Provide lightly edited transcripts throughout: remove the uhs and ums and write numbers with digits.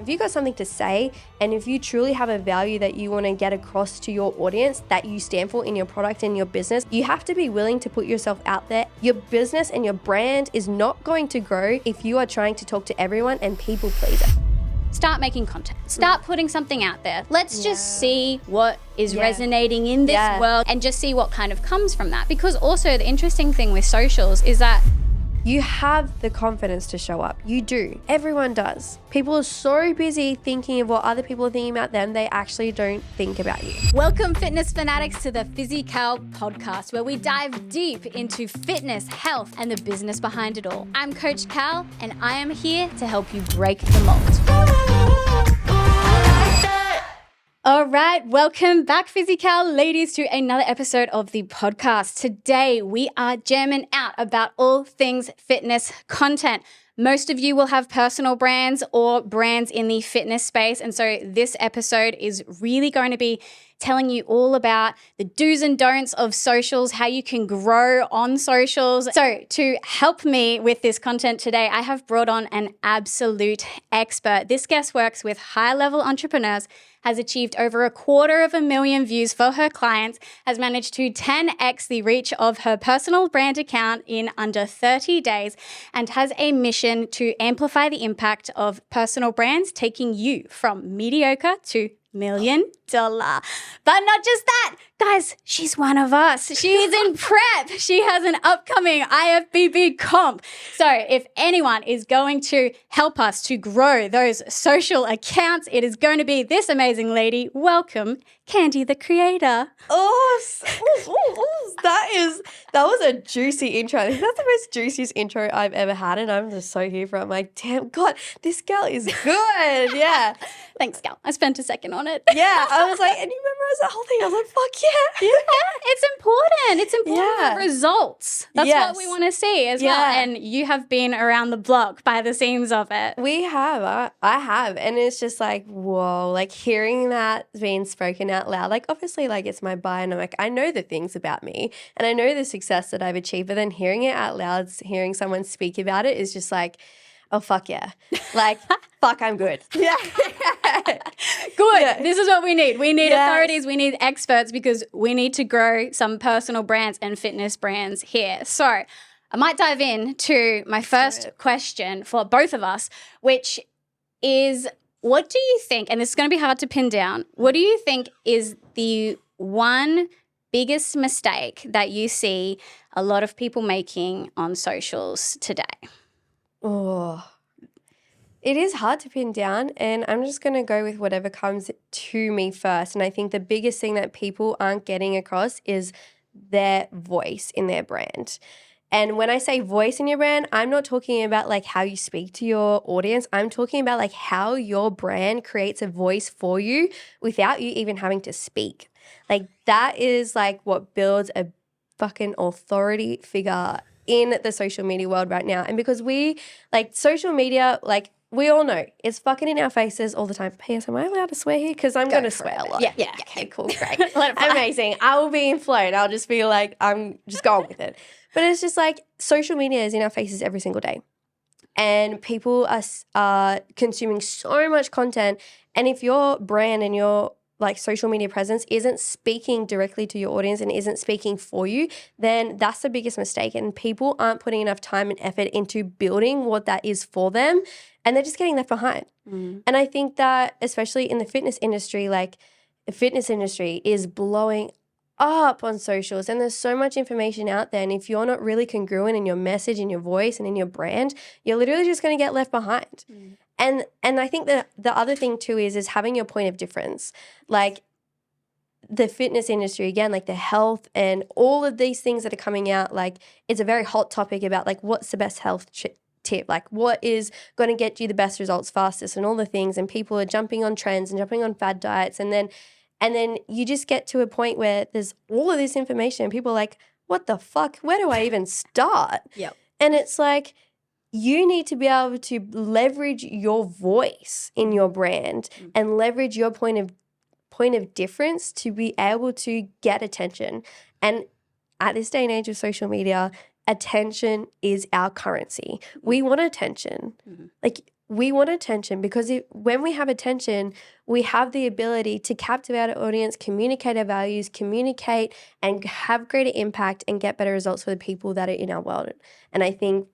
If you've got something to say and if you truly have a value that you want to get across to your audience that you stand for in your product and your business, you have to be willing to put yourself out there. Your business and your brand is not going to grow if you are trying to talk to everyone and people please it. Start making content. Start putting something out there. Let's just see what is resonating in this world and just see what kind of comes from that. Because also the interesting thing with socials is that you have the confidence to show up. You do. Everyone does. People are so busy thinking of what other people are thinking about them, they actually don't think about you. Welcome, fitness fanatics, to the Physi.Kal podcast, where we dive deep into fitness, health, and the business behind it all. I'm Coach Cal, and I am here to help you break the mold. All right, welcome back, Physikal ladies, to another episode of the podcast. Today, we are jamming out about all things fitness content. Most of you will have personal brands or brands in the fitness space. And so this episode is really going to be telling you all about the do's and don'ts of socials, how you can grow on socials. So to help me with this content today, I have brought on an absolute expert. This guest works with high-level entrepreneurs, has achieved over 250,000 views for her clients, has managed to 10x the reach of her personal brand account in under 30 days, and has a mission to amplify the impact of personal brands, taking you from mediocre to $1 million. But not just that, guys, she's one of us. She's in prep. She has an upcoming IFBB comp. So if anyone is going to help us to grow those social accounts, it is going to be this amazing lady. Welcome, Candy the Creator. That was a juicy intro. I think that's the most juiciest intro I've ever had, and I'm just so here for it. I'm like, damn, God, this girl is good. Yeah. Thanks, Gal. I spent a second on it. Yeah, I was like, and you memorized that whole thing. I was like, fuck yeah. Yeah, it's important. It's important results. That's what we want to see as well. And you have been around the block by the seams of it. We have. I have. And it's just like, whoa, like hearing that being spoken out loud, like obviously like it's my bio and I'm like, I know the things about me and I know the success that I've achieved, but then hearing it out loud, hearing someone speak about it is just like, oh, fuck yeah. Like, fuck, I'm good. Yeah. Good. Yeah. This is what we need. We need authorities. We need experts because we need to grow some personal brands and fitness brands here. So I might dive into my first question for both of us, which is, what do you think, and this is going to be hard to pin down, what do you think is the one biggest mistake that you see a lot of people making on socials today? Oh, it is hard to pin down, and I'm just going to go with whatever comes to me first. And I think the biggest thing that people aren't getting across is their voice in their brand. And when I say voice in your brand, I'm not talking about like how you speak to your audience. I'm talking about like how your brand creates a voice for you without you even having to speak. Like that is like what builds a fucking authority figure in the social media world right now. And because we, like social media, like we all know it's fucking in our faces all the time. P.S. Am I allowed to swear here? Because I'm going to swear a lot. Yeah. Okay, cool, great. Amazing. I will be in flow and I'll just be like, I'm just going with it. But it's just like social media is in our faces every single day. And people are consuming so much content. And if your brand and your like social media presence isn't speaking directly to your audience and isn't speaking for you, then that's the biggest mistake. And people aren't putting enough time and effort into building what that is for them, and they're just getting left behind. And I think that especially in the fitness industry, like the fitness industry is blowing up on socials and there's so much information out there. And if you're not really congruent in your message, in your voice and in your brand, you're literally just going to get left behind. And I think that the other thing too is having your point of difference. Like the fitness industry, again, like the health and all of these things that are coming out, like it's a very hot topic about like what's the best health tip, like what is going to get you the best results fastest and all the things. And people are jumping on trends and jumping on fad diets. And then you just get to a point where there's all of this information and people are like, what the fuck? Where do I even start? Yep. And it's like, you need to be able to leverage your voice in your brand and leverage your point of difference to be able to get attention. And at this day and age of social media, attention is our currency. We want attention. Like we want attention because when we have attention, we have the ability to captivate our audience, communicate our values, communicate and have greater impact and get better results for the people that are in our world. And I think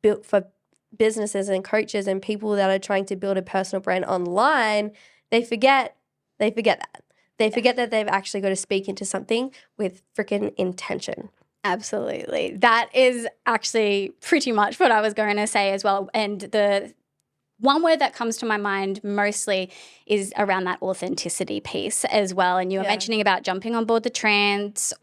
built for businesses and coaches and people that are trying to build a personal brand online, they forget that. They forget that they've actually got to speak into something with freaking intention. Absolutely. That is actually pretty much what I was going to say as well. And the one word that comes to my mind mostly is around that authenticity piece as well. And you were mentioning about jumping on board the trends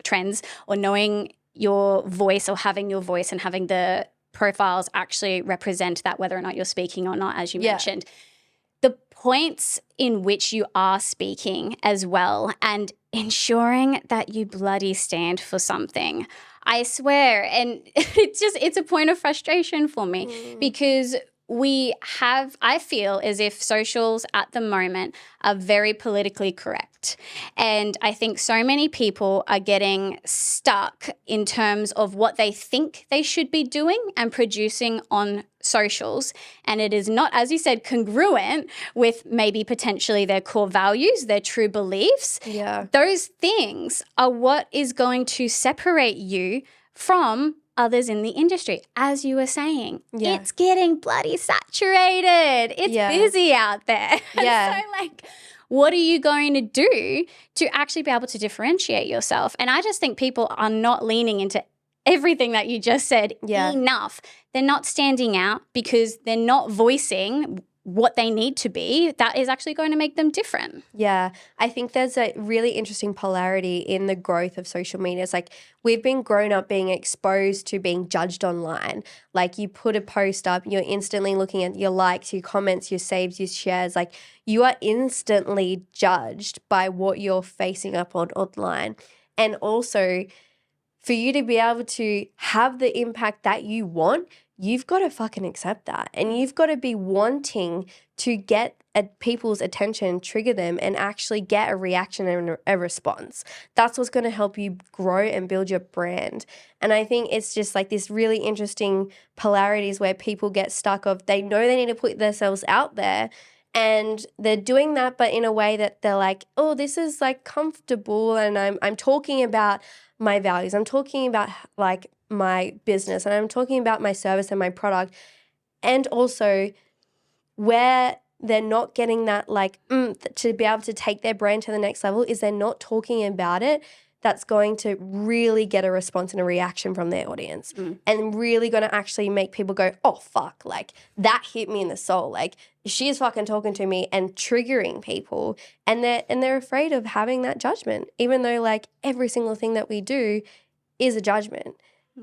or knowing your voice or having your voice and having the profiles actually represent that, whether or not you're speaking or not, as you mentioned. The points in which you are speaking as well and ensuring that you bloody stand for something. I swear. And it's a point of frustration for me because I feel as if socials at the moment are very politically correct. And I think so many people are getting stuck in terms of what they think they should be doing and producing on socials. And it is not, as you said, congruent with maybe potentially their core values, their true beliefs. Yeah. Those things are what is going to separate you from others in the industry. As you were saying, it's getting bloody saturated. It's busy out there. Yeah. So like, what are you going to do to actually be able to differentiate yourself? And I just think people are not leaning into everything that you just said enough. They're not standing out because they're not voicing what they need to be that is actually going to make them different. Yeah, I think there's a really interesting polarity in the growth of social media. It's like we've been grown up being exposed to being judged online. Like you put a post up, you're instantly looking at your likes, your comments, your saves, your shares. Like you are instantly judged by what you're facing up on online. And also for you to be able to have the impact that you want, you've got to fucking accept that. And you've got to be wanting to get people's attention, trigger them, and actually get a reaction and a response. That's what's going to help you grow and build your brand. And I think it's just like this really interesting polarities where people get stuck of they know they need to put themselves out there and they're doing that, but in a way that they're like, oh, this is like comfortable and I'm talking about my values. I'm talking about like my business and I'm talking about my service and my product. And also where they're not getting that like to be able to take their brand to the next level is they're not talking about it that's going to really get a response and a reaction from their audience and really going to actually make people go, oh, fuck, like that hit me in the soul. Like she is fucking talking to me and triggering people and they're afraid of having that judgment, even though like every single thing that we do is a judgment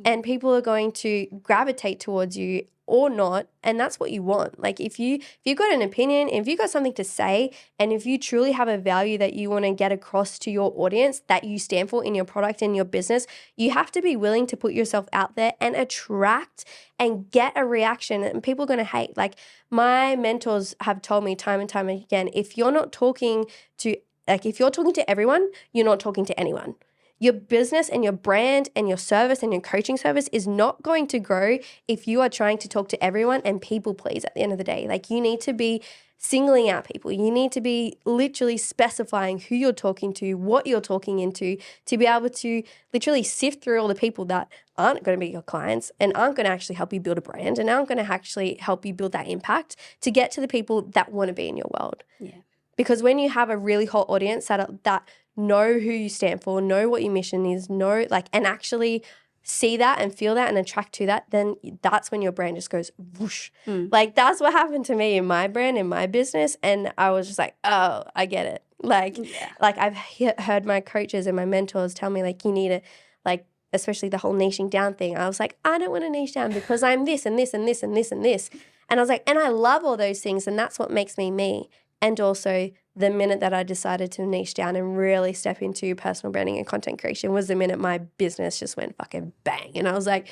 and people are going to gravitate towards you or not, and that's what you want. Like if you've got an opinion, if you've got something to say, and if you truly have a value that you want to get across to your audience that you stand for in your product and your business, you have to be willing to put yourself out there and attract and get a reaction, and people are going to hate. Like my mentors have told me time and time again, if you're talking to everyone, you're not talking to anyone. Your business and your brand and your service and your coaching service is not going to grow if you are trying to talk to everyone and people please at the end of the day. Like you need to be singling out people. You need to be literally specifying who you're talking to, what you're talking into, to be able to literally sift through all the people that aren't going to be your clients and aren't going to actually help you build a brand and aren't going to actually help you build that impact to get to the people that want to be in your world. Yeah. Because when you have a really hot audience that know who you stand for, know what your mission is, and actually see that and feel that and attract to that, then that's when your brand just goes whoosh. Like that's what happened to me in my brand, in my business. And I was just like, oh, I get it. Like I've heard my coaches and my mentors tell me like, you need to like, especially the whole niching down thing. I was like, I don't want to niche down because I'm this and this and this and this and this. And I was like, and I love all those things and that's what makes me me. And also the minute that I decided to niche down and really step into personal branding and content creation was the minute my business just went fucking bang. And I was like,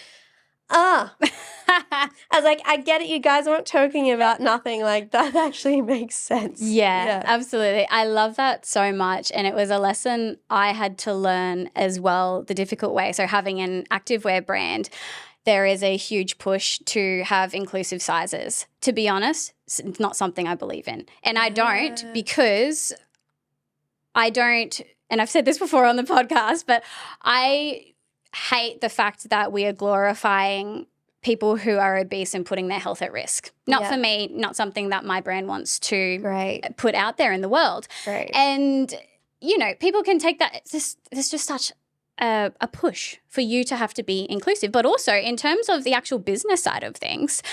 I was like, I get it. You guys aren't talking about nothing. Like that actually makes sense. Yeah, absolutely. I love that so much. And it was a lesson I had to learn as well, the difficult way. So having an activewear brand, there is a huge push to have inclusive sizes. To be honest, it's not something I believe in. And I don't because I don't, and I've said this before on the podcast, but I hate the fact that we are glorifying people who are obese and putting their health at risk. Not for me, not something that my brand wants to put out there in the world. And, you know, people can take that. There's just such a push for you to have to be inclusive. But also in terms of the actual business side of things,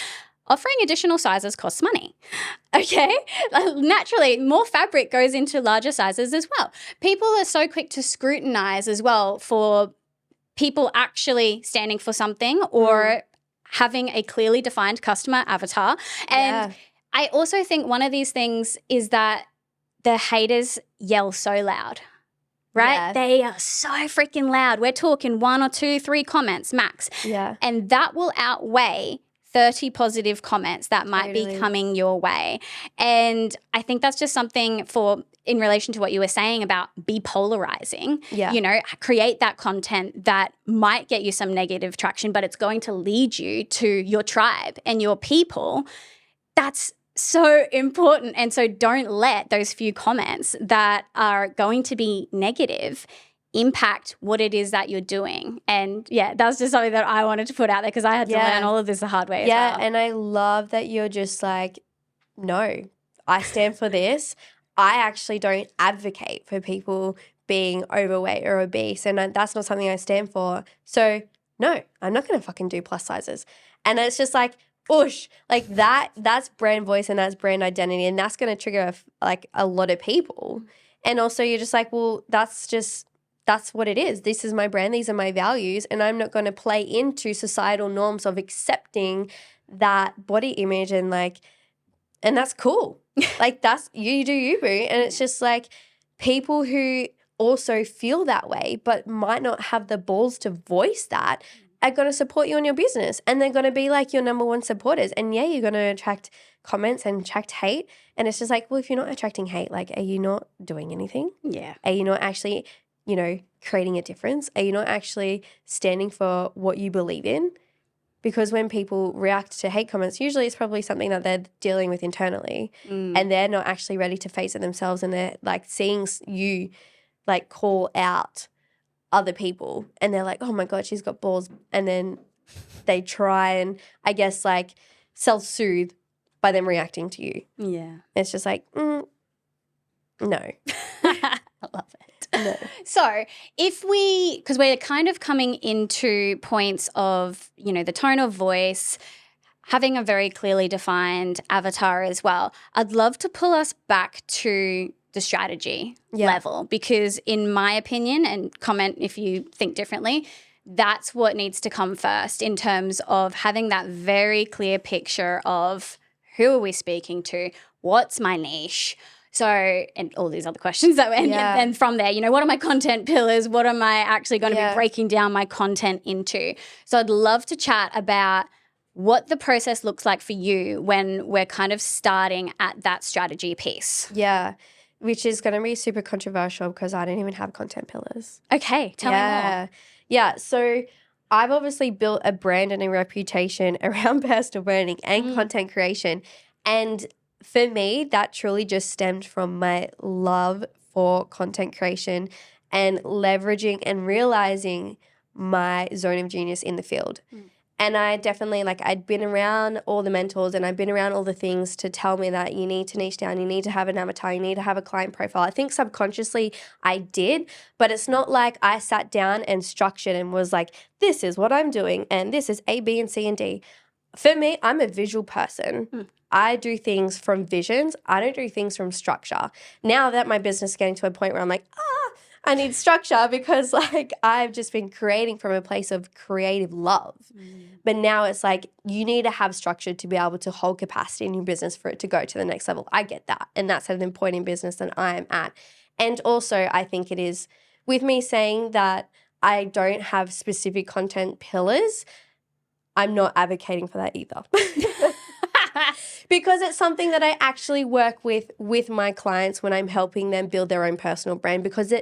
offering additional sizes costs money, okay? Naturally, more fabric goes into larger sizes as well. People are so quick to scrutinize as well for people actually standing for something or having a clearly defined customer avatar. And I also think one of these things is that the haters yell so loud, right? Yeah. They are so freaking loud. We're talking 1 or 2, 3 comments max. Yeah. And that will outweigh 30 positive comments that might be coming your way. And I think that's just something in relation to what you were saying about be polarizing, you know, create that content that might get you some negative traction, but it's going to lead you to your tribe and your people. That's so important. And so don't let those few comments that are going to be negative impact what it is that you're doing. And yeah, that was just something that I wanted to put out there because I had to learn all of this the hard way as well. Yeah, and I love that you're just like, no, I stand for this. I actually don't advocate for people being overweight or obese, and that's not something I stand for. So no, I'm not going to fucking do plus sizes. And it's just like, oosh, like that's brand voice and that's brand identity, and that's going to trigger like a lot of people. And also you're just like, well, that's what it is. This is my brand. These are my values. And I'm not going to play into societal norms of accepting that body image and that's cool. Like that's, you do you, boo. And it's just like people who also feel that way but might not have the balls to voice that are going to support you in your business. And they're going to be like your number one supporters. And yeah, you're going to attract comments and attract hate. And it's just like, well, if you're not attracting hate, like, are you not doing anything? Yeah. Are you not actually, you know, creating a difference? Are you not actually standing for what you believe in? Because when people react to hate comments, usually it's probably something that they're dealing with internally and they're not actually ready to face it themselves, and they're like seeing you like call out other people and they're like, oh my God, she's got balls. And then they try and I guess like self-soothe by them reacting to you. Yeah. It's just like, no. I love it. No. So because we're kind of coming into points of, you know, the tone of voice, having a very clearly defined avatar as well, I'd love to pull us back to the strategy level, because in my opinion, and comment if you think differently, that's what needs to come first in terms of having that very clear picture of who are we speaking to, what's my niche. So, and all these other questions and from there, you know, what are my content pillars? What am I actually going to be breaking down my content into? So I'd love to chat about what the process looks like for you when we're kind of starting at that strategy piece. Yeah, which is going to be super controversial because I don't even have content pillars. Okay, tell me more. Yeah, so I've obviously built a brand and a reputation around personal branding and content creation. And for me, that truly just stemmed from my love for content creation and leveraging and realizing my zone of genius in the field. And I definitely, I'd been around all the mentors and I'd been around all the things to tell me that you need to niche down, you need to have an avatar, you need to have a client profile. I think subconsciously I did, but it's not like I sat down and structured and was like, this is what I'm doing and this is A, B, and C, and D. For me, I'm a visual person. I do things from visions. I don't do things from structure. Now that my business is getting to a point where I'm like, I need structure because I've just been creating from a place of creative love. But now it's like you need to have structure to be able to hold capacity in your business for it to go to the next level. I get that. And that's at an point in business that I'm at. And also I think it is with me saying that I don't have specific content pillars, I'm not advocating for that either. Because it's something that I actually work with my clients when I'm helping them build their own personal brand, because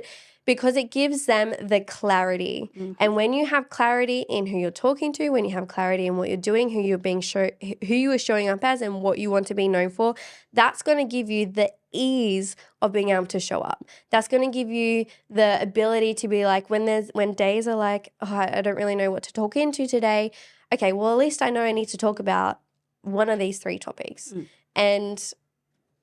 because it gives them the clarity. And when you have clarity in who you're talking to, when you have clarity in what you're doing, who you are showing up as and what you want to be known for, that's going to give you the ease of being able to show up. That's going to give you the ability to be like, when days are like, oh, I don't really know what to talk into today. Okay, well, at least I know I need to talk about one of these 3 topics. And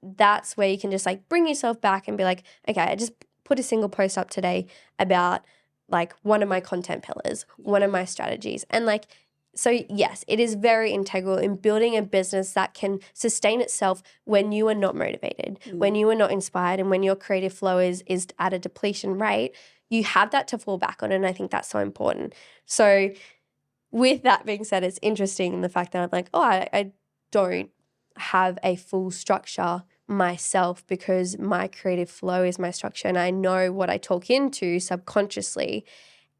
that's where you can just like bring yourself back and be like, okay, I just put a single post up today about like one of my content pillars, one of my strategies. And like, so yes, it is very integral in building a business that can sustain itself when you are not motivated, when you are not inspired, and when your creative flow is at a depletion rate. You have that to fall back on, and I think that's so important. So with that being said, it's interesting the fact that I'm like, oh, I don't have a full structure myself because my creative flow is my structure and I know what I talk into subconsciously,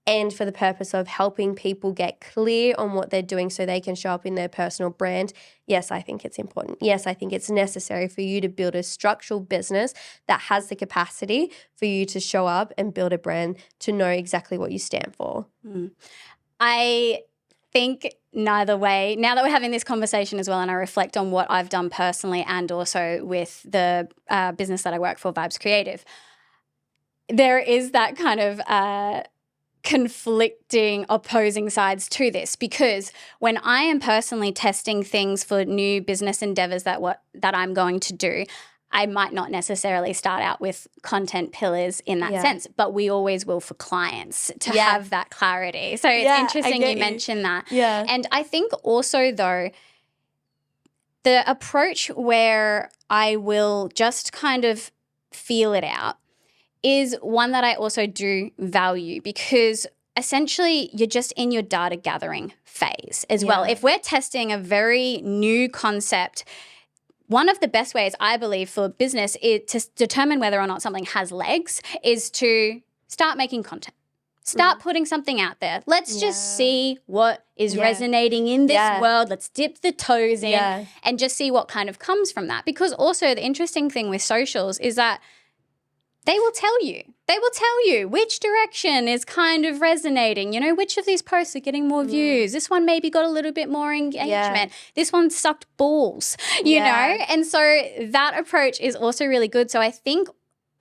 and for the purpose of helping people get clear on what they're doing so they can show up in their personal brand. Yes, I think it's important. Yes, I think it's necessary for you to build a structural business that has the capacity for you to show up and build a brand to know exactly what you stand for. I think neither way, now that we're having this conversation as well, and I reflect on what I've done personally and also with the business that I work for, Vibes Creative, there is that kind of conflicting, opposing sides to this, because when I am personally testing things for new business endeavors that I'm going to do, I might not necessarily start out with content pillars in that sense, but we always will for clients to have that clarity. So it's interesting you mentioned that. Yeah. And I think also though, the approach where I will just kind of feel it out is one that I also do value, because essentially you're just in your data gathering phase as well. If we're testing a very new concept, one of the best ways I believe for business is to determine whether or not something has legs is to start making content. Start putting something out there. Let's just see what is resonating in this world. Let's dip the toes in and just see what kind of comes from that. Because also the interesting thing with socials is that they will tell you. They will tell you which direction is kind of resonating. You know, which of these posts are getting more views? This one maybe got a little bit more engagement. This one sucked balls, you know? And so that approach is also really good. So I think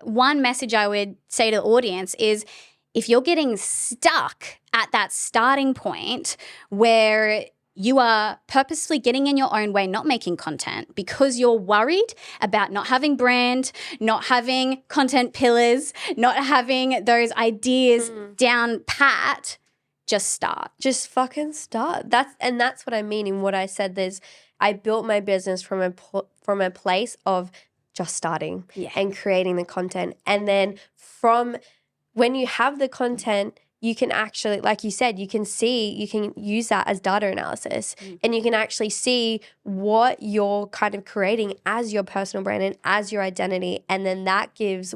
one message I would say to the audience is, if you're getting stuck at that starting point where you are purposely getting in your own way, not making content because you're worried about not having brand, not having content pillars, not having those ideas down pat, just start. Just fucking start. That's what I mean in what I said. I built my business from a place of just starting and creating the content. And then from when you have the content, you can actually, like you said, you can use that as data analysis and you can actually see what you're kind of creating as your personal brand and as your identity. And then that creates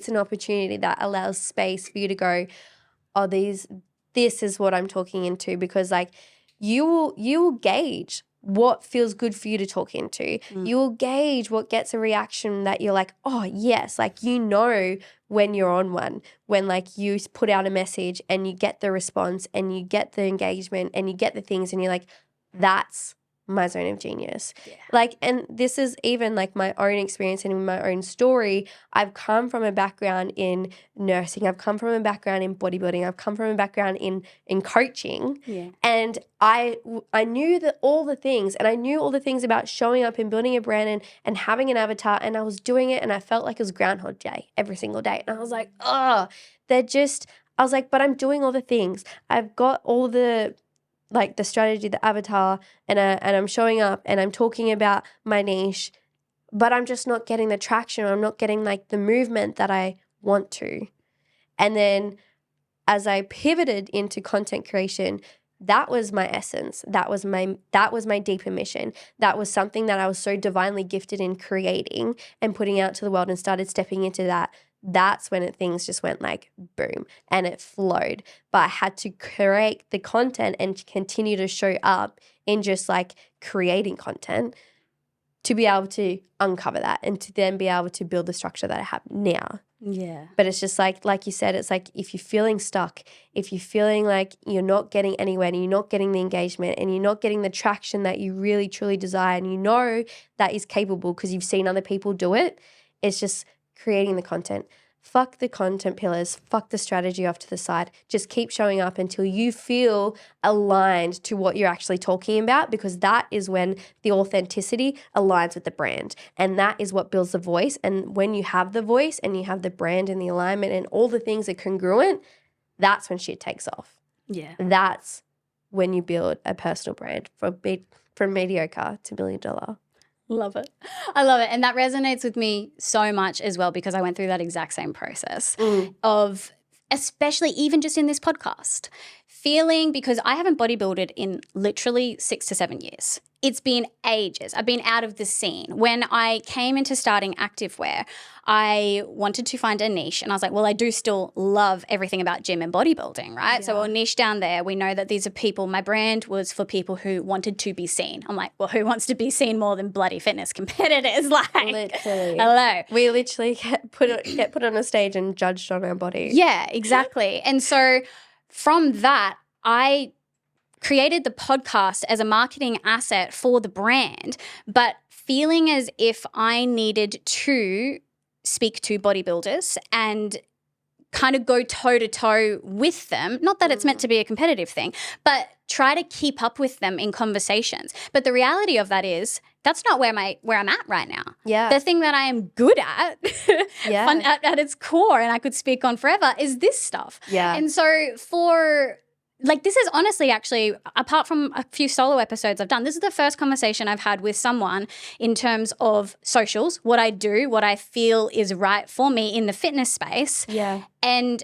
an opportunity that allows space for you to go, oh, this is what I'm talking into, because like you will gauge what feels good for you to talk into. You'll gauge what gets a reaction that you're like, oh, yes, like you know when you're on one, when like you put out a message and you get the response and you get the engagement and you get the things and you're like, that's my zone of genius. Like, and this is even like my own experience and my own story. I've come from a background in nursing. I've come from a background in bodybuilding. I've come from a background in coaching. And I knew all the things, and I knew all the things about showing up and building a brand and having an avatar, and I was doing it and I felt like it was Groundhog Day every single day. And I was like, I was like, but I'm doing all the things. I've got all the strategy, the avatar, and I'm showing up and I'm talking about my niche, but I'm just not getting the traction. I'm not getting like the movement that I want to. And then as I pivoted into content creation, that was my essence. That was my deeper mission. That was something that I was so divinely gifted in creating and putting out to the world, and started stepping into that. That's when things just went like boom and it flowed. But I had to create the content and continue to show up in just like creating content to be able to uncover that and to then be able to build the structure that I have now. Yeah. But it's just like you said, it's like if you're feeling stuck, if you're feeling like you're not getting anywhere and you're not getting the engagement and you're not getting the traction that you really truly desire and you know that is capable because you've seen other people do it, it's just creating the content. Fuck the content pillars, fuck the strategy off to the side. Just keep showing up until you feel aligned to what you're actually talking about, because that is when the authenticity aligns with the brand. And that is what builds the voice. And when you have the voice and you have the brand and the alignment and all the things are congruent, that's when shit takes off. Yeah. That's when you build a personal brand from mediocre to $1 million. Love it. I love it. And that resonates with me so much as well, because I went through that exact same process of, especially even just in this podcast, feeling, because I haven't bodybuilded in literally 6 to 7 years. It's been ages. I've been out of the scene. When I came into starting activewear, I wanted to find a niche, and I was like, well, I do still love everything about gym and bodybuilding, right? Yeah. So we'll niche down there. We know that these are people, my brand was for people who wanted to be seen. I'm like, well, who wants to be seen more than bloody fitness competitors? Like, literally. Hello. We literally get put on a stage and judged on our body. Yeah, exactly. And so from that, I created the podcast as a marketing asset for the brand, but feeling as if I needed to speak to bodybuilders and kind of go toe-to-toe with them. Not that it's meant to be a competitive thing, but try to keep up with them in conversations. But the reality of that is that's not where I'm at right now. Yeah. The thing that I am good at, yeah. at its core, and I could speak on forever, is this stuff. Yeah. And so this is honestly actually, apart from a few solo episodes I've done, this is the first conversation I've had with someone in terms of socials, what I do, what I feel is right for me in the fitness space. Yeah. And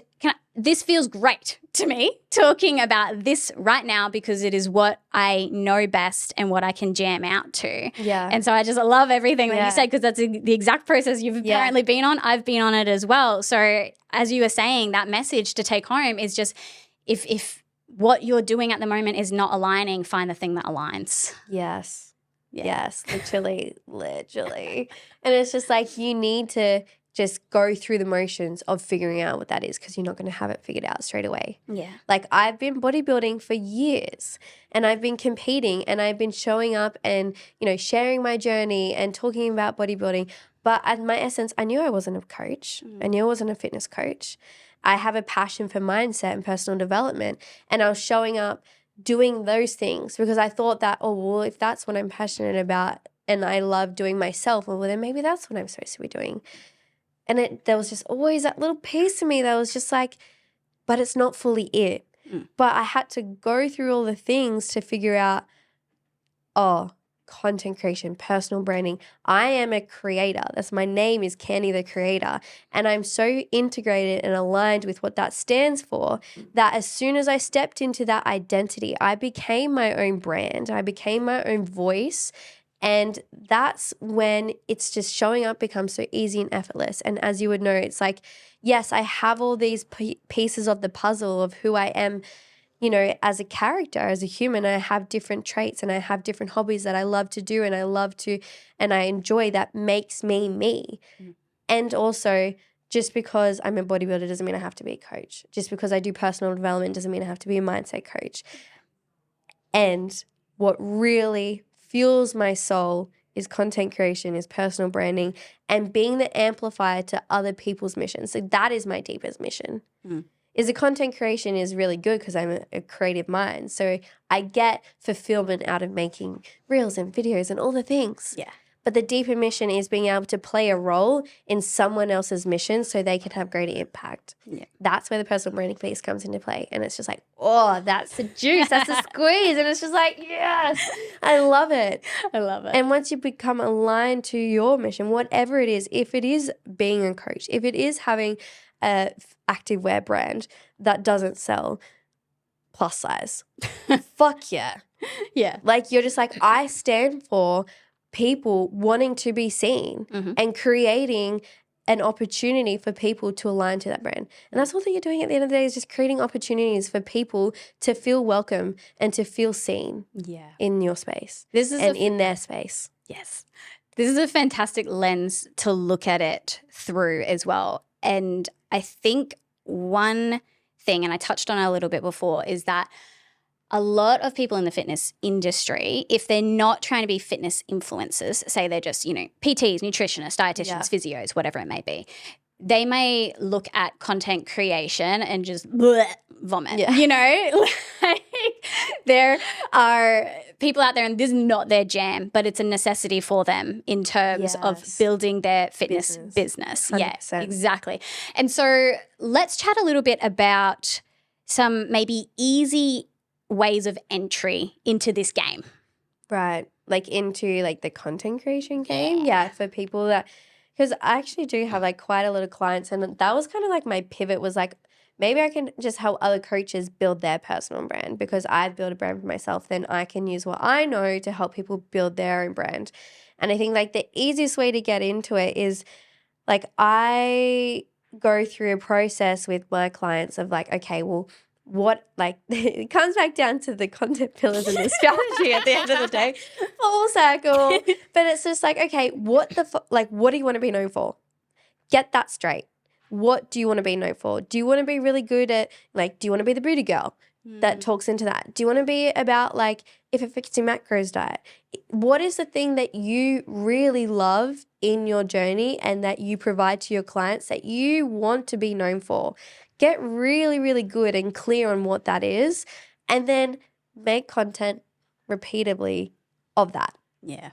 this feels great to me, talking about this right now, because it is what I know best and what I can jam out to. Yeah. And so I just love everything that you said, because that's the exact process you've apparently been on. I've been on it as well. So as you were saying, that message to take home is just, if what you're doing at the moment is not aligning, find the thing that aligns. Yes. Yeah. Yes, literally. And it's just like you need to just go through the motions of figuring out what that is, because you're not going to have it figured out straight away. Yeah. Like I've been bodybuilding for years and I've been competing and I've been showing up and, sharing my journey and talking about bodybuilding. But at my essence, I knew I wasn't a coach. I knew I wasn't a fitness coach. I have a passion for mindset and personal development, and I was showing up doing those things because I thought that, if that's what I'm passionate about and I love doing myself, well, then maybe that's what I'm supposed to be doing. And there was just always that little piece of me that was just like, but it's not fully it. But I had to go through all the things to figure out, content creation, personal branding. I am a creator. That's my name is Candy the Creator. And I'm so integrated and aligned with what that stands for that as soon as I stepped into that identity, I became my own brand. I became my own voice. And that's when it's just showing up becomes so easy and effortless. And as you would know, it's like, yes, I have all these pieces of the puzzle of who I am, as a character, as a human. I have different traits and I have different hobbies that I love to do and I enjoy that makes me me. And also, just because I'm a bodybuilder doesn't mean I have to be a coach. Just because I do personal development doesn't mean I have to be a mindset coach. And what really fuels my soul is content creation, is personal branding, and being the amplifier to other people's missions. So that is my deepest mission. Is the content creation is really good because I'm a creative mind. So I get fulfillment out of making reels and videos and all the things. Yeah. But the deeper mission is being able to play a role in someone else's mission so they can have greater impact. Yeah. That's where the personal branding piece comes into play. And it's just like, that's the juice, that's the squeeze. And it's just like, yes, I love it. I love it. And once you become aligned to your mission, whatever it is, if it is being a coach, if it is having a activewear brand that doesn't sell plus size, fuck yeah. Yeah. Like you're just like, I stand for people wanting to be seen and creating an opportunity for people to align to that brand. And that's all that you're doing at the end of the day, is just creating opportunities for people to feel welcome and to feel seen in your space in their space. Yes. This is a fantastic lens to look at it through as well. And I think one thing, and I touched on it a little bit before, is that a lot of people in the fitness industry, if they're not trying to be fitness influencers, say they're just, PTs, nutritionists, dietitians, physios, whatever it may be, they may look at content creation and just vomit, like there are people out there and this is not their jam, but it's a necessity for them in terms of building their fitness business. 100%. Yeah, exactly. And so let's chat a little bit about some maybe easy ways of entry into this game. Right. Like into like the content creation game. Yeah. For people that, because I actually do have like quite a lot of clients, and that was kind of like my pivot was like, maybe I can just help other coaches build their personal brand, because I've built a brand for myself. Then I can use what I know to help people build their own brand. And I think like the easiest way to get into it is like I go through a process with my clients of like, okay, well, what like it comes back down to the content pillars and the strategy at the end of the day, full circle. But it's just like, okay, what do you want to be known for? Get that straight. What do you want to be known for? Do you want to be really good at like, do you want to be the booty girl that talks into that? Do you want to be about like if it fits your macros diet? What is the thing that you really love in your journey and that you provide to your clients that you want to be known for? Get really, really good and clear on what that is, and then make content repeatedly of that. Yeah.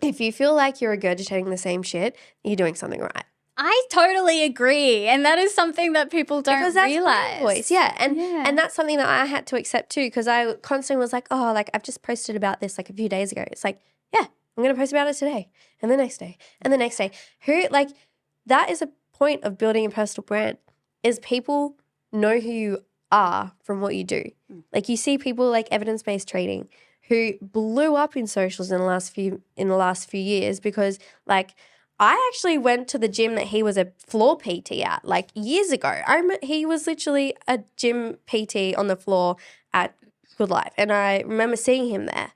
If you feel like you're regurgitating the same shit, you're doing something right. I totally agree. And that is something that people don't because that's realize. My voice. Yeah. And that's something that I had to accept too, because I constantly was like, oh, like I've just posted about this like a few days ago. It's like, yeah, I'm going to post about it today and the next day and the next day. That is a point of building a personal brand, is people know who you are from what you do. Like you see people like evidence-based trading who blew up in socials in the last few years because like I actually went to the gym that he was a floor PT at like years ago. He was literally a gym PT on the floor at Good Life, and I remember seeing him there.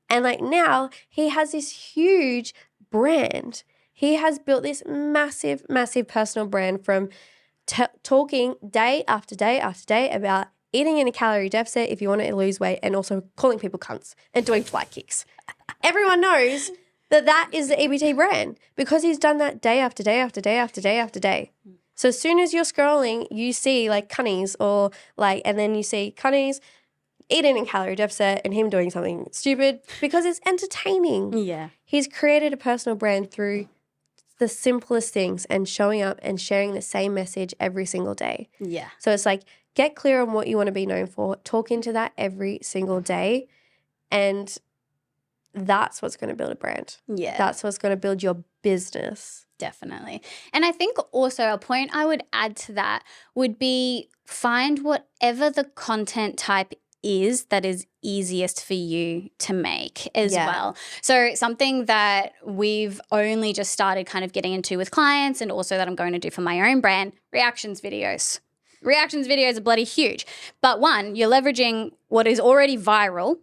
And like now he has this huge brand. He has built this massive, massive personal brand from talking day after day after day about eating in a calorie deficit if you want to lose weight, and also calling people cunts and doing flight kicks. Everyone knows that is the EBT brand because he's done that day after day after day after day after day. So as soon as you're scrolling, you see like cunnies or like, and then you see cunnies eating in a calorie deficit and him doing something stupid because it's entertaining. Yeah. He's created a personal brand through the simplest things and showing up and sharing the same message every single day. Yeah. So it's like, get clear on what you want to be known for, talk into that every single day, and that's what's going to build a brand. Yeah. That's what's going to build your business. Definitely. And I think also a point I would add to that would be find whatever the content type is that is easiest for you to make as well. So something that we've only just started kind of getting into with clients, and also that I'm going to do for my own brand, reactions videos. Reactions videos are bloody huge. But one, you're leveraging what is already viral.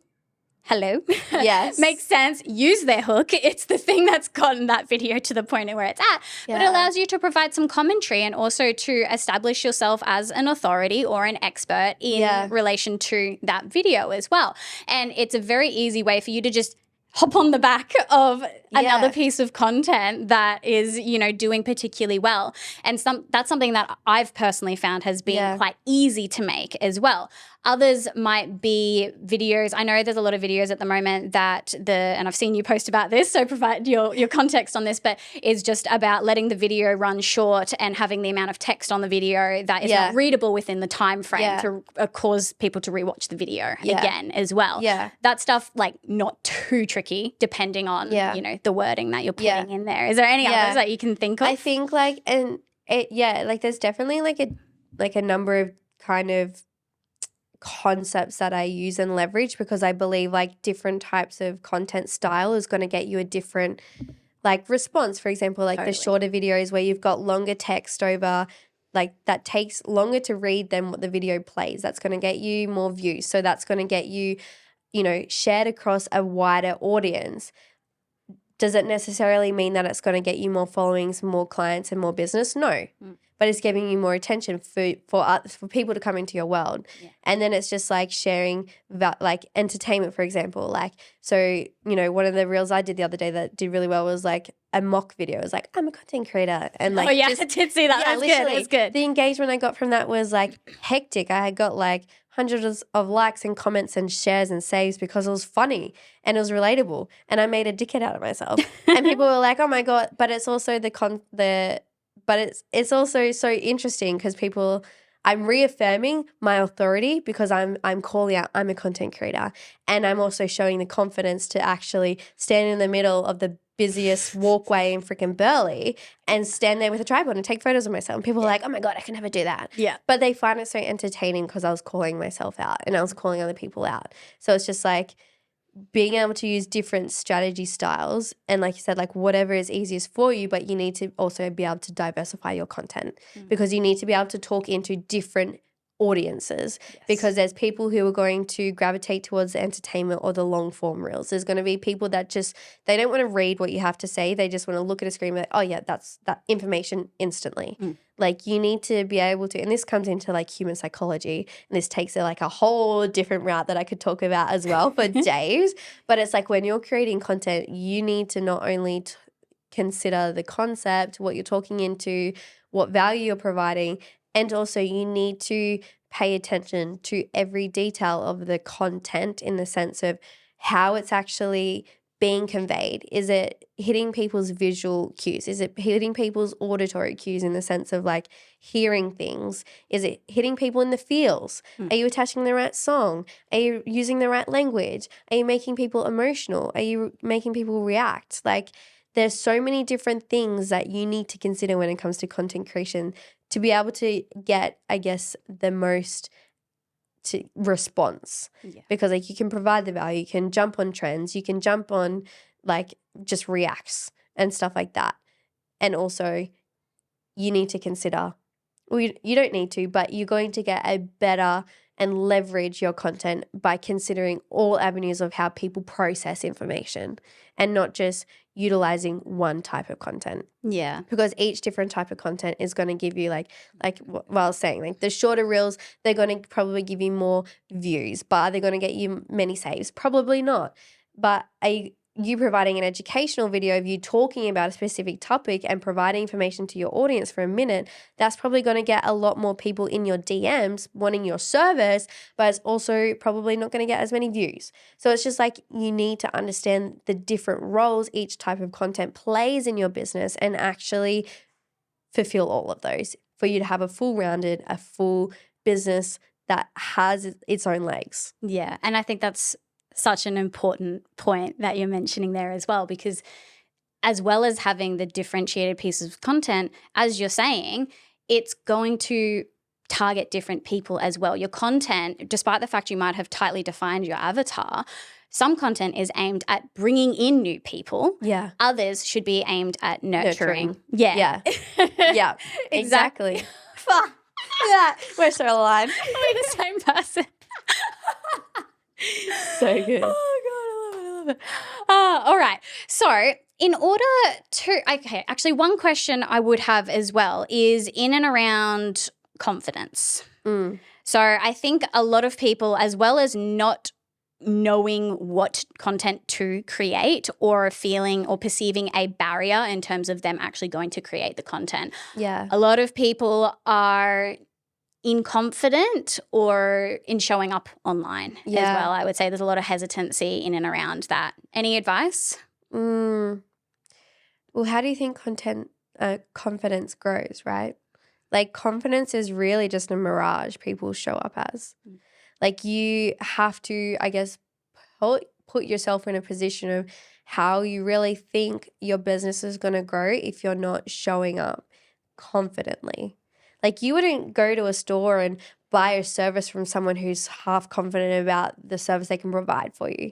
Hello. Yes. Makes sense. Use their hook. It's the thing that's gotten that video to the point of where it's at. Yeah. But it allows you to provide some commentary and also to establish yourself as an authority or an expert in relation to that video as well. And it's a very easy way for you to just hop on the back of another piece of content that is, doing particularly well. And that's something that I've personally found has been quite easy to make as well. Others might be videos. I know there's a lot of videos at the moment that and I've seen you post about this, so provide your context on this, but is just about letting the video run short and having the amount of text on the video that is not readable within the time frame to cause people to rewatch the video again as well. Yeah. That stuff, like, not too tricky depending on, the wording that you're putting in there. Is there any others that you can think of? I think there's definitely like a number of kind of concepts that I use and leverage, because I believe like different types of content style is going to get you a different like response. For example, like the shorter videos where you've got longer text over, like that takes longer to read than what the video plays. That's going to get you more views. So that's going to get you, shared across a wider audience. Does it necessarily mean that it's going to get you more followings, more clients, and more business? No. But it's giving you more attention for people to come into your world. Yeah. And then it's just like sharing like entertainment, for example. Like, so, you know, one of the reels I did the other day that did really well was like a mock video. It was like, I'm a content creator. And like, I did see that. Yeah, That's good. That's good. The engagement I got from that was like hectic. I had got like hundreds of likes and comments and shares and saves because it was funny and it was relatable. And I made a dickhead out of myself. And people were like, oh my God. But it's also it's also so interesting because I'm reaffirming my authority because I'm calling out I'm a content creator, and I'm also showing the confidence to actually stand in the middle of the busiest walkway in freaking Burley and stand there with a tripod and take photos of myself. And people are like, oh my God, I can never do that. Yeah. But they find it so entertaining because I was calling myself out and I was calling other people out. So it's just like being able to use different strategy styles and, like you said, like whatever is easiest for you, but you need to also be able to diversify your content because you need to be able to talk into different audiences because there's people who are going to gravitate towards the entertainment or the long form reels. There's going to be people that just, they don't want to read what you have to say. They just want to look at a screen and be like, oh yeah, that's that information instantly. Like you need to be able to, and this comes into like human psychology, and this takes like a whole different route that I could talk about as well for days. But it's like when you're creating content, you need to not only consider the concept, what you're talking into, what value you're providing, and also you need to pay attention to every detail of the content in the sense of how it's actually being conveyed. Is it hitting people's visual cues? Is it hitting people's auditory cues in the sense of like hearing things? Is it hitting people in the feels? Are you attaching the right song? Are you using the right language? Are you making people emotional? Are you making people react? Like there's so many different things that you need to consider when it comes to content creation to be able to get, I guess, the most response. Because like you can provide the value, you can jump on trends, you can jump on like just reacts and stuff like that. And also you need to consider, well, you don't need to, but you're going to get a better and leverage your content by considering all avenues of how people process information and not just utilizing one type of content. Yeah. Because each different type of content is going to give you like what I was saying, like the shorter reels, they're going to probably give you more views, but are they going to get you many saves? Probably not. But you providing an educational video of you talking about a specific topic and providing information to your audience for a minute, that's probably going to get a lot more people in your DMs wanting your service, but it's also probably not going to get as many views. So it's just like you need to understand the different roles each type of content plays in your business and actually fulfill all of those for you to have a full business that has its own legs. Yeah. And I think that's such an important point that you're mentioning there as well, because as well as having the differentiated pieces of content, as you're saying, it's going to target different people as well. Your content, despite the fact you might have tightly defined your avatar, some content is aimed at bringing in new people. Yeah. Others should be aimed at nurturing. Yeah. Yeah. Exactly. Yeah. We're so aligned. We're the same person. So good. Oh, God, I love it. All right. So in order to, actually one question I would have as well is in and around confidence. So I think a lot of people, as well as not knowing what content to create or feeling or perceiving a barrier in terms of them actually going to create the content. Yeah. A lot of people are inconfident or in showing up online as well. I would say there's a lot of hesitancy in and around that. Any advice? Well, how do you think confidence grows, right? Like confidence is really just a mirage people show up as. Like you have to, I guess, put yourself in a position of how you really think your business is going to grow if you're not showing up confidently. Like you wouldn't go to a store and buy a service from someone who's half confident about the service they can provide for you.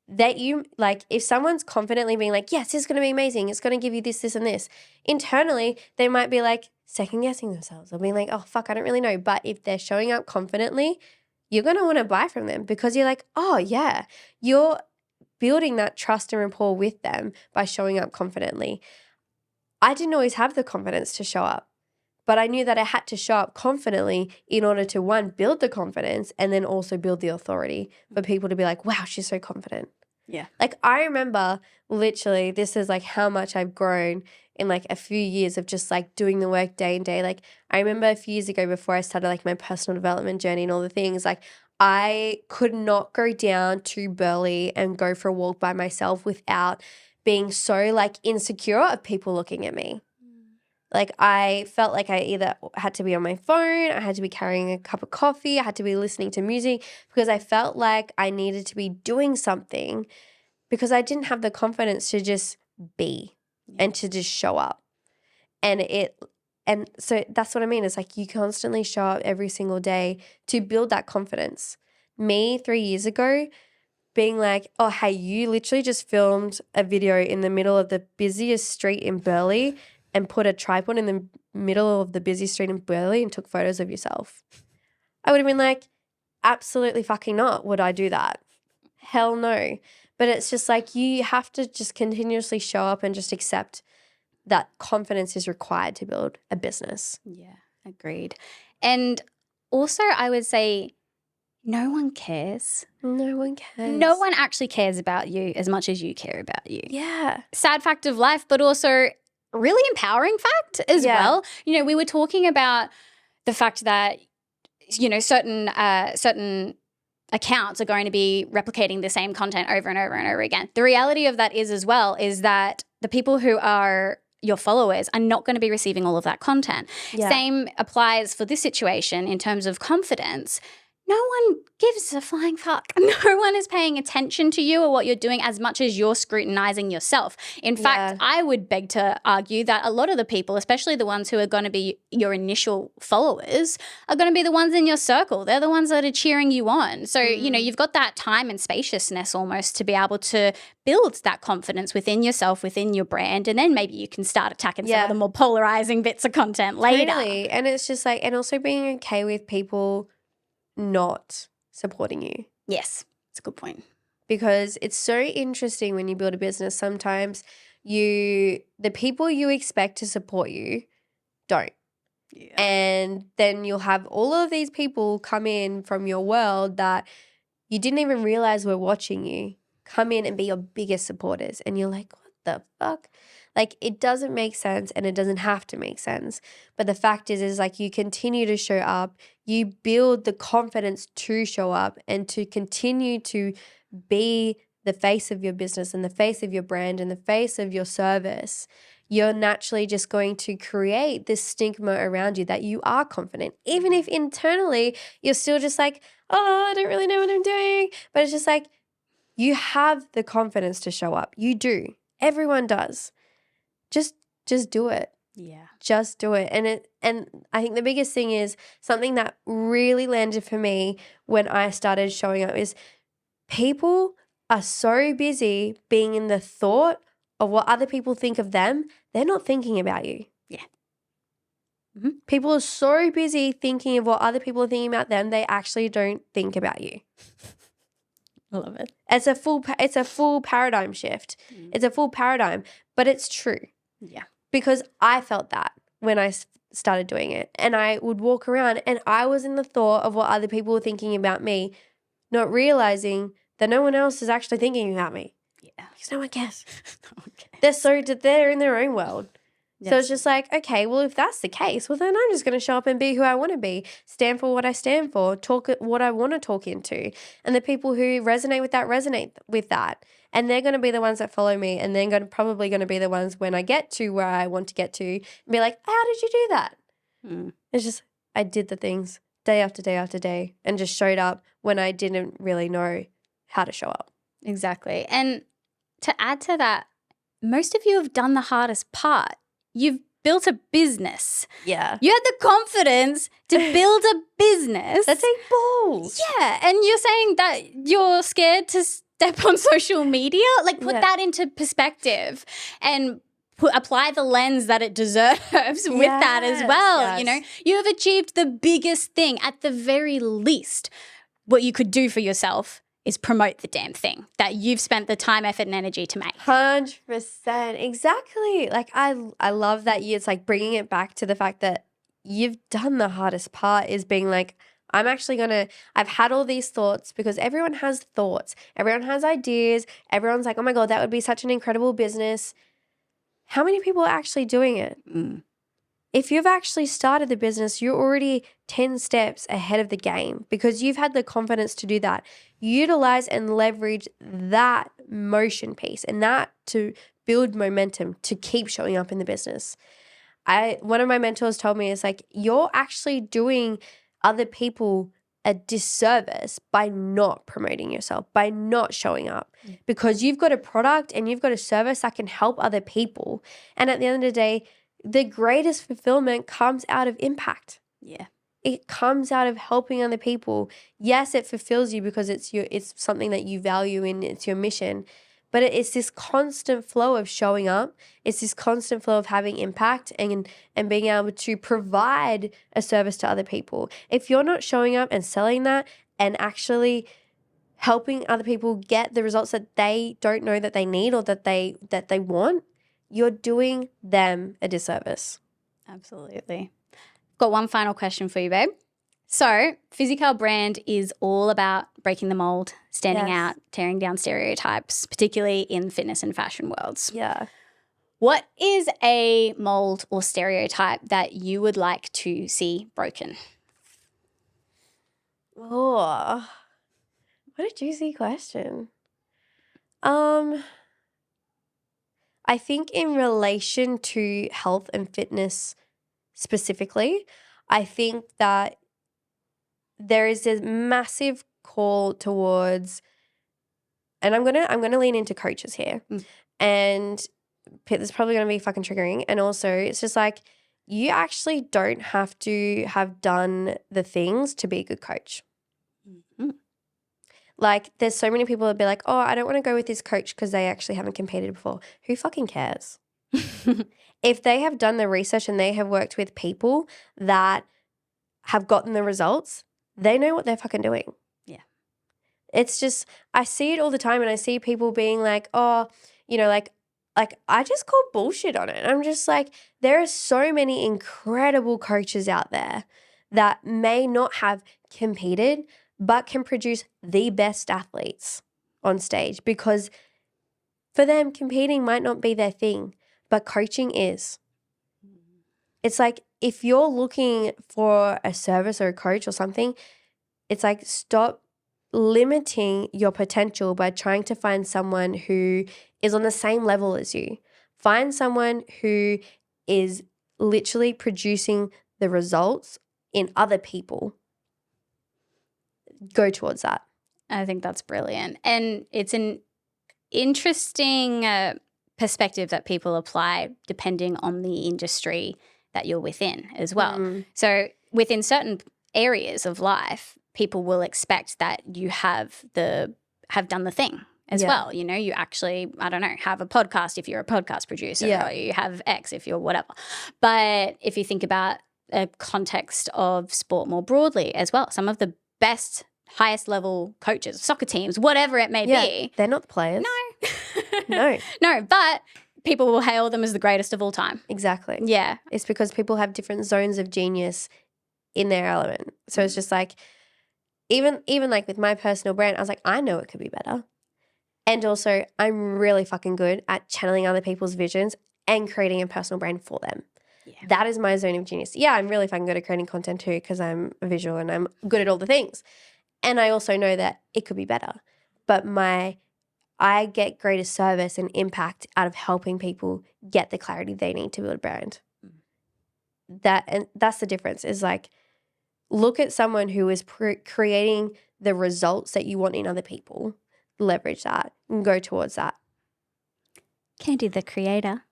That you, like if someone's confidently being like, yes, this is going to be amazing, it's going to give you this, this, and this. Internally, they might be like second guessing themselves or being like, oh, fuck, I don't really know. But if they're showing up confidently, you're going to want to buy from them because you're like, oh, yeah, you're building that trust and rapport with them by showing up confidently. I didn't always have the confidence to show up, but I knew that I had to show up confidently in order to, one, build the confidence and then also build the authority for people to be like, wow, she's so confident. Yeah. Like I remember literally, this is like how much I've grown in like a few years of just like doing the work day and day. Like I remember a few years ago before I started like my personal development journey and all the things, like I could not go down to Burleigh and go for a walk by myself without being so like insecure of people looking at me. Like I felt like I either had to be on my phone, I had to be carrying a cup of coffee, I had to be listening to music because I felt like I needed to be doing something because I didn't have the confidence to just be and to just show up. And so that's what I mean. It's like you constantly show up every single day to build that confidence. Me 3 years ago being like, oh, hey, you literally just filmed a video in the middle of the busiest street in Burleigh and put a tripod in the middle of the busy street in Burleigh and took photos of yourself. I would have been like, absolutely fucking not would I do that. Hell no. But it's just like you have to just continuously show up and just accept that confidence is required to build a business. Yeah, agreed. And also I would say no one cares. No one cares. No one actually cares about you as much as you care about you. Yeah. Sad fact of life, but also really empowering fact as well. You know, we were talking about the fact that, you know, certain accounts are going to be replicating the same content over and over and over again. The reality of that is as well is that the people who are your followers are not going to be receiving all of that content. Yeah. Same applies for this situation in terms of confidence. No one gives a flying fuck. No one is paying attention to you or what you're doing as much as you're scrutinizing yourself. In fact, I would beg to argue that a lot of the people, especially the ones who are going to be your initial followers, are going to be the ones in your circle. They're the ones that are cheering you on. So, you know, you've got that time and spaciousness almost to be able to build that confidence within yourself, within your brand, and then maybe you can start attacking some of the more polarizing bits of content later. Totally. And it's just like, and also being okay with people not supporting you. Yes, it's a good point. Because it's so interesting when you build a business, sometimes the people you expect to support you don't. Yeah. And then you'll have all of these people come in from your world that you didn't even realize were watching you come in and be your biggest supporters. And you're like, what the fuck? Like it doesn't make sense and it doesn't have to make sense. But the fact is like you continue to show up, you build the confidence to show up and to continue to be the face of your business and the face of your brand and the face of your service. You're naturally just going to create this stigma around you that you are confident. Even if internally you're still just like, oh, I don't really know what I'm doing. But it's just like you have the confidence to show up. You do. Everyone does. Just do it. Yeah. Just do it. And I think the biggest thing is something that really landed for me when I started showing up is people are so busy being in the thought of what other people think of them, they're not thinking about you. Yeah. Mm-hmm. People are so busy thinking of what other people are thinking about them, they actually don't think about you. I love it. It's a full paradigm shift. It's a full paradigm, but it's true. Yeah. Because I felt that when I started doing it, and I would walk around and I was in the thought of what other people were thinking about me, not realizing that no one else is actually thinking about me. Yeah. Because no one cares. No one cares. They're in their own world. Yes. So it's just like, okay, well, if that's the case, well, then I'm just going to show up and be who I want to be, stand for what I stand for, talk what I want to talk into. And the people who resonate with that. And they're going to be the ones that follow me. And they're probably going to be the ones when I get to where I want to get to and be like, how did you do that? It's just, I did the things day after day after day and just showed up when I didn't really know how to show up. Exactly. And to add to that, most of you have done the hardest part. You've built a business. Yeah. You had the confidence to build a business. That take balls. Yeah. And you're saying that you're scared to step on social media? Like put that into perspective and apply the lens that it deserves with that as well. Yes. You know, you have achieved the biggest thing at the very least. What you could do for yourself is promote the damn thing that you've spent the time, effort, and energy to make. 100%. Exactly. Like I love that it's like bringing it back to the fact that you've done the hardest part is being like, I've had all these thoughts, because everyone has thoughts. Everyone has ideas. Everyone's like, oh my God, that would be such an incredible business. How many people are actually doing it? If you've actually started the business, you're already 10 steps ahead of the game because you've had the confidence to do that. Utilize and leverage that motion piece and that to build momentum to keep showing up in the business. One of my mentors told me, it's like, you're actually doing other people a disservice by not promoting yourself, by not showing up, because you've got a product and you've got a service that can help other people. And at the end of the day, the greatest fulfillment comes out of impact. Yeah. It comes out of helping other people. Yes, it fulfills you because it's something that you value and it's your mission. But it's this constant flow of showing up. It's this constant flow of having impact and being able to provide a service to other people. If you're not showing up and selling that and actually helping other people get the results that they don't know that they need or that they want, you're doing them a disservice. Absolutely. Got one final question for you, babe. So, Physi.Kal brand is all about breaking the mold, standing out, tearing down stereotypes, particularly in fitness and fashion worlds. Yeah. What is a mold or stereotype that you would like to see broken? Oh, what a juicy question. I think in relation to health and fitness specifically, I think that there is this massive call towards, and I'm gonna lean into coaches here, and this is probably gonna be fucking triggering. And also, it's just like, you actually don't have to have done the things to be a good coach. Like, there's so many people that be like, oh, I don't want to go with this coach because they actually haven't competed before. Who fucking cares? If they have done the research and they have worked with people that have gotten the results, they know what they're fucking doing. Yeah. It's just, I see it all the time, and I see people being like, oh, like I just call bullshit on it. I'm just like, there are so many incredible coaches out there that may not have competed but can produce the best athletes on stage, because for them, competing might not be their thing, but coaching is. It's like, if you're looking for a service or a coach or something, it's like, stop limiting your potential by trying to find someone who is on the same level as you. Find someone who is literally producing the results in other people. Go towards that. I think that's brilliant. And it's an interesting perspective that people apply depending on the industry that you're within as well. So within certain areas of life, people will expect that you have done the thing as well. You actually, I don't know, have a podcast if you're a podcast producer, or you have X if you're whatever. But if you think about a context of sport more broadly as well, some of the best, highest level coaches, soccer teams, whatever it may be. They're not the players. No. No, but people will hail them as the greatest of all time. Exactly. Yeah. It's because people have different zones of genius in their element. So it's just like, even like with my personal brand, I was like, I know it could be better. And also, I'm really fucking good at channeling other people's visions and creating a personal brand for them. Yeah. That is my zone of genius. Yeah, I'm really fucking good at creating content too, because I'm a visual and I'm good at all the things. And I also know that it could be better. But I get greater service and impact out of helping people get the clarity they need to build a brand. And that's the difference, is like, look at someone who is creating the results that you want in other people, leverage that and go towards that. Candy the creator,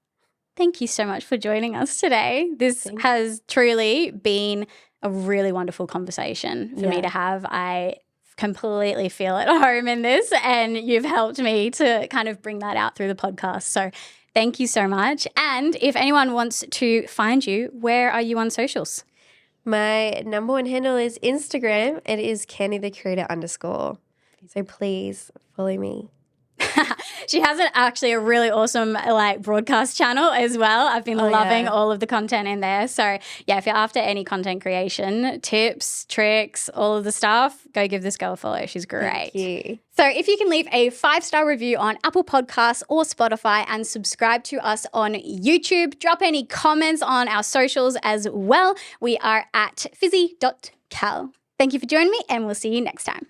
thank you so much for joining us today. This has truly been a really wonderful conversation for me to have. I completely feel at home in this, and you've helped me to kind of bring that out through the podcast. So thank you so much. And if anyone wants to find you, where are you on socials? My number one handle is Instagram. It is candythecreator_. So please follow me. She has actually a really awesome like broadcast channel as well. I've been loving all of the content in there. So yeah, if you're after any content creation tips, tricks, all of the stuff, go give this girl a follow. She's great. Thank you. So if you can leave a 5-star review on Apple Podcasts or Spotify and subscribe to us on YouTube, drop any comments on our socials as well. We are at Physi.Kal. Thank you for joining me and we'll see you next time.